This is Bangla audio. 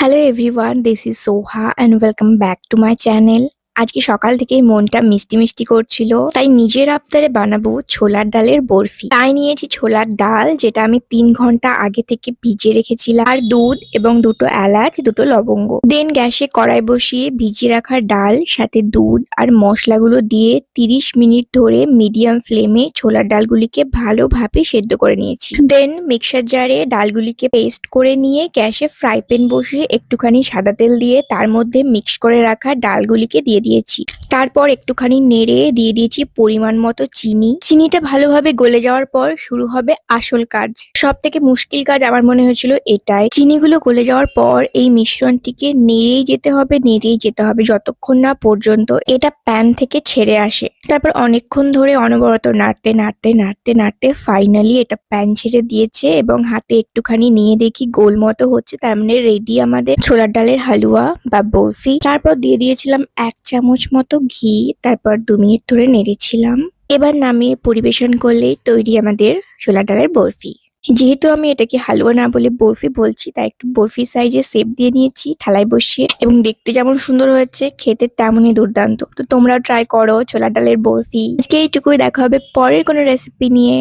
Hello everyone, this is Soha and welcome back to my channel. আজকে সকাল থেকেই মনটা মিষ্টি মিষ্টি করছিল, তাই নিজের আবদারে বানাবো ছোলার ডালের বরফি। তাই নিয়েছি ছোলার ডাল, যেটা আমি 3 ঘন্টা আগে থেকে ভিজিয়ে রেখেছিলাম, আর দুধ এবং দুটো এলাচ, দুটো লবঙ্গ। দেন গ্যাসে কড়াই বসিয়ে ভিজিয়ে রাখা ডাল সাথে দুধ আর মশলাগুলো দিয়ে 30 মিনিট ধরে মিডিয়াম ফ্লেমে ছোলার ডালগুলিকে ভালোভাবে সেদ্ধ করে নিয়েছি। দেন মিক্সার জারে ডালগুলিকে পেস্ট করে নিয়ে গ্যাসে ফ্রাই প্যান বসিয়ে একটুখানি সাদা তেল দিয়ে তার মধ্যে মিক্স করে রাখা ডালগুলিকে দিয়ে দিয়েছি। তারপর একটুখানি নেড়ে দিয়ে দিয়েছি পরিমাণ মতো চিনি। চিনিটা ভালোভাবে গলে যাওয়ার পর শুরু হবে আসল কাজ। সব থেকে মুশকিল কাজ আমার মনে হয়েছিল এটাই। চিনিগুলো গলে যাওয়ার পর এই মিশ্রণটিকে নেড়েই যেতে হবে যতক্ষণ না পর্যন্ত এটা প্যান থেকে ছেড়ে আসে। তারপর অনেকক্ষণ ধরে অনবরত নাড়তে নাড়তে নাড়তে নাড়তে ফাইনালি এটা প্যান ছেড়ে দিয়েছে এবং হাতে একটুখানি নিয়ে দেখি গোল মতো হচ্ছে, তার মানে রেডি আমাদের ছোলার ডালের হালুয়া বা বরফি। তারপর দিয়ে দিয়েছিলাম 1 চামচ মতো ঘি, তারপর 2 মিনিট ধরে নেড়েছিলাম। এবার নামিয়ে পরিবেশন করলেই তৈরি আমাদের ছোলার ডালের বরফি। যেহেতু আমি এটাকে হালুয়া না বলে বরফি বলছি, তাই একটু বরফি সাইজে শেপ দিয়ে নিয়েছি থালায় বসিয়ে, এবং দেখতে যেমন সুন্দর হয়েছে খেতে তেমনই দুর্দান্ত। তো তোমরাও ট্রাই করো ছোলার ডালের বরফি। আজকে এইটুকুই, দেখা হবে পরের কোনো রেসিপি নিয়ে।